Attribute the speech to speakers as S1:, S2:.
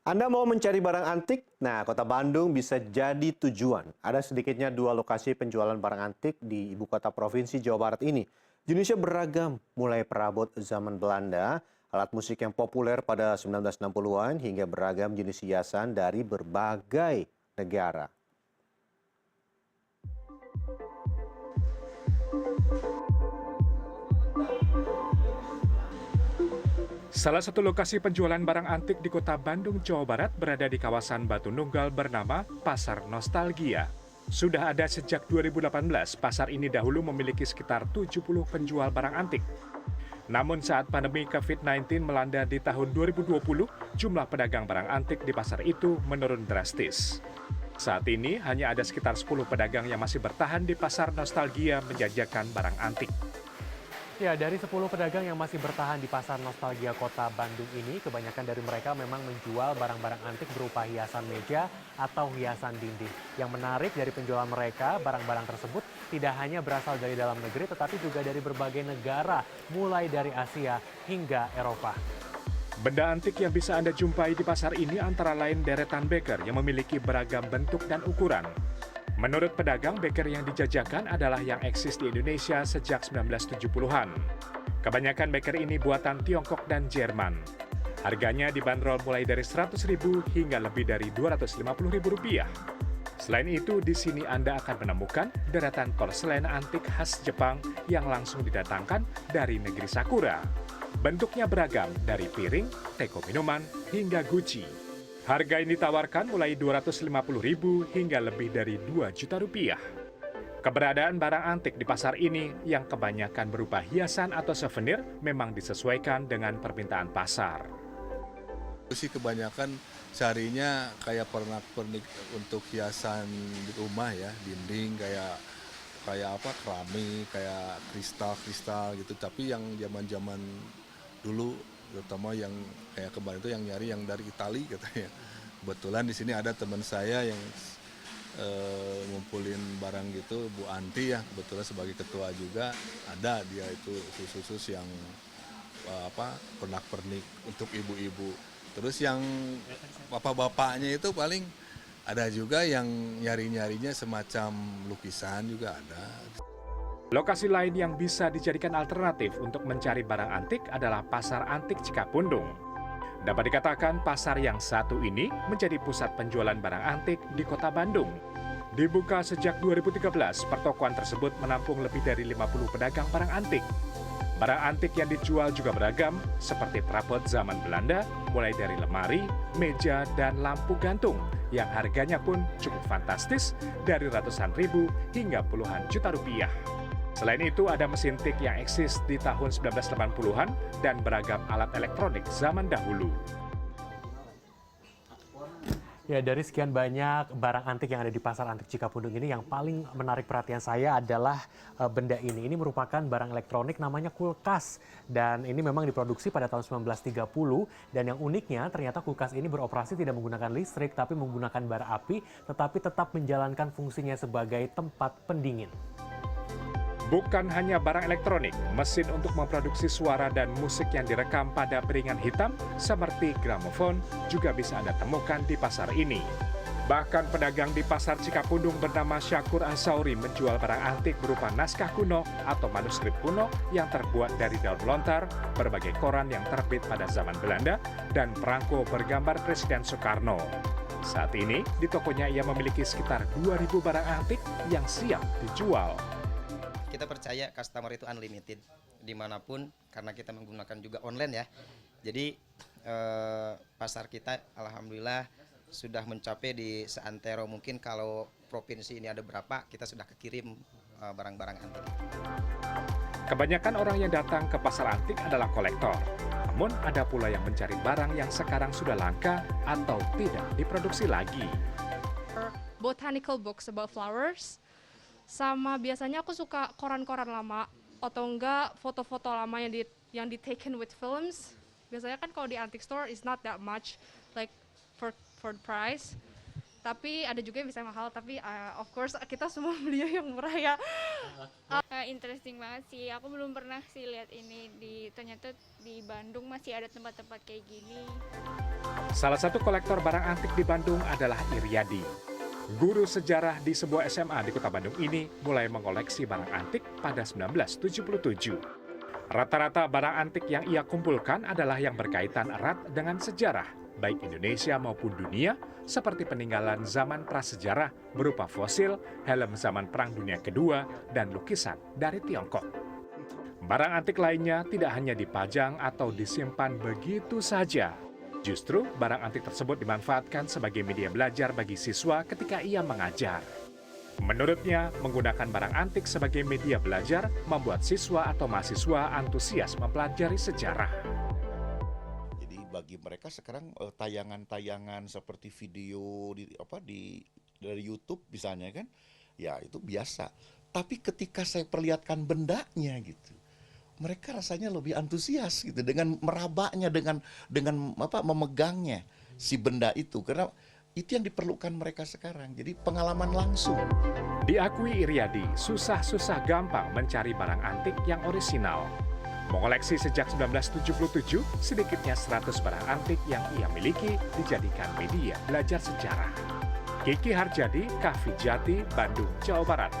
S1: Anda mau mencari barang antik? Nah, Kota Bandung bisa jadi tujuan. Ada sedikitnya 2 lokasi penjualan barang antik di ibu kota provinsi Jawa Barat ini. Jenisnya beragam, mulai perabot zaman Belanda, alat musik yang populer pada 1960-an, hingga beragam jenis hiasan dari berbagai negara.
S2: Salah satu lokasi penjualan barang antik di kota Bandung, Jawa Barat berada di kawasan Batu Nunggal bernama Pasar Nostalgia. Sudah ada sejak 2018, pasar ini dahulu memiliki sekitar 70 penjual barang antik. Namun saat pandemi COVID-19 melanda di tahun 2020, jumlah pedagang barang antik di pasar itu menurun drastis. Saat ini hanya ada sekitar 10 pedagang yang masih bertahan di Pasar Nostalgia menjajakan barang antik.
S3: Ya, dari 10 pedagang yang masih bertahan di Pasar Nostalgia Kota Bandung ini, kebanyakan dari mereka memang menjual barang-barang antik berupa hiasan meja atau hiasan dinding. Yang menarik dari penjualan mereka, barang-barang tersebut tidak hanya berasal dari dalam negeri, tetapi juga dari berbagai negara, mulai dari Asia hingga Eropa.
S2: Benda antik yang bisa Anda jumpai di pasar ini antara lain deretan beker yang memiliki beragam bentuk dan ukuran. Menurut pedagang, beker yang dijajakan adalah yang eksis di Indonesia sejak 1970-an. Kebanyakan beker ini buatan Tiongkok dan Jerman. Harganya dibanderol mulai dari Rp100.000 hingga lebih dari Rp250.000. Selain itu, di sini Anda akan menemukan deretan porselen antik khas Jepang yang langsung didatangkan dari negeri Sakura. Bentuknya beragam, dari piring, teko minuman, hingga guci. Harga yang ditawarkan mulai Rp250.000 hingga lebih dari Rp2 juta. Keberadaan barang antik di pasar ini yang kebanyakan berupa hiasan atau souvenir memang disesuaikan dengan permintaan pasar.
S4: Sih kebanyakan carinya kayak pernak-pernik untuk hiasan di rumah ya, dinding kayak apa, keramik, kayak kristal gitu. Tapi yang zaman-zaman dulu, terutama yang kayak kemarin itu yang nyari yang dari Itali katanya. Kebetulan di sini ada teman saya yang ngumpulin barang gitu, Bu Anti ya, kebetulan sebagai ketua juga ada dia itu khusus yang pernak-pernik untuk ibu-ibu. Terus yang bapak-bapaknya itu paling ada juga yang nyari-nyarinya semacam lukisan juga ada.
S2: Lokasi lain yang bisa dijadikan alternatif untuk mencari barang antik adalah Pasar Antik Cikapundung. Dapat dikatakan pasar yang satu ini menjadi pusat penjualan barang antik di kota Bandung. Dibuka sejak 2013, pertokoan tersebut menampung lebih dari 50 pedagang barang antik. Barang antik yang dijual juga beragam, seperti perabot zaman Belanda, mulai dari lemari, meja, dan lampu gantung, yang harganya pun cukup fantastis, dari ratusan ribu hingga puluhan juta rupiah. Selain itu, ada mesin tik yang eksis di tahun 1980-an dan beragam alat elektronik zaman dahulu.
S3: Ya, dari sekian banyak barang antik yang ada di Pasar Antik Cikapundung ini, yang paling menarik perhatian saya adalah benda ini. Ini merupakan barang elektronik namanya kulkas. Dan ini memang diproduksi pada tahun 1930. Dan yang uniknya, ternyata kulkas ini beroperasi tidak menggunakan listrik, tapi menggunakan bara api, tetapi tetap menjalankan fungsinya sebagai tempat pendingin.
S2: Bukan hanya barang elektronik, mesin untuk memproduksi suara dan musik yang direkam pada piringan hitam seperti gramofon juga bisa Anda temukan di pasar ini. Bahkan pedagang di pasar Cikapundung bernama Syakur Asauri menjual barang antik berupa naskah kuno atau manuskrip kuno yang terbuat dari daun lontar, berbagai koran yang terbit pada zaman Belanda, dan perangko bergambar Presiden Soekarno. Saat ini, di tokonya ia memiliki sekitar 2.000 barang antik yang siap dijual.
S5: Kita percaya customer itu unlimited dimanapun karena kita menggunakan juga online ya. Jadi pasar kita alhamdulillah sudah mencapai di seantero, mungkin kalau provinsi ini ada berapa kita sudah kekirim barang-barang antik.
S2: Kebanyakan orang yang datang ke pasar antik adalah kolektor. Namun ada pula yang mencari barang yang sekarang sudah langka atau tidak diproduksi lagi.
S6: Botanical books about flowers. Sama biasanya aku suka koran-koran lama atau enggak foto-foto lama yang di taken with films. Biasanya kan kalau di antique store is not that much like for the price. Tapi ada juga yang bisa mahal, tapi of course kita semua beli yang murah ya.
S7: Interesting banget sih. Aku belum pernah sih lihat ini, ternyata di Bandung masih ada tempat-tempat kayak gini.
S2: Salah satu kolektor barang antik di Bandung adalah Iriadi. Guru sejarah di sebuah SMA di kota Bandung ini mulai mengoleksi barang antik pada 1977. Rata-rata barang antik yang ia kumpulkan adalah yang berkaitan erat dengan sejarah, baik Indonesia maupun dunia, seperti peninggalan zaman prasejarah berupa fosil, helm zaman Perang Dunia Kedua, dan lukisan dari Tiongkok. Barang antik lainnya tidak hanya dipajang atau disimpan begitu saja. Justru, barang antik tersebut dimanfaatkan sebagai media belajar bagi siswa ketika ia mengajar. Menurutnya, menggunakan barang antik sebagai media belajar membuat siswa atau mahasiswa antusias mempelajari sejarah.
S8: Jadi bagi mereka sekarang tayangan-tayangan seperti video dari YouTube misalnya kan, ya itu biasa. Tapi ketika saya perlihatkan bendanya gitu, mereka rasanya lebih antusias gitu dengan merabanya, dengan memegangnya si benda itu, karena itu yang diperlukan mereka sekarang. Jadi pengalaman langsung.
S2: Diakui Iriadi, susah-susah gampang mencari barang antik yang orisinal. Mengoleksi sejak 1977, sedikitnya 100 barang antik yang ia miliki dijadikan media belajar sejarah. Kiki Harjadi, Kahvi Jati, Bandung, Jawa Barat.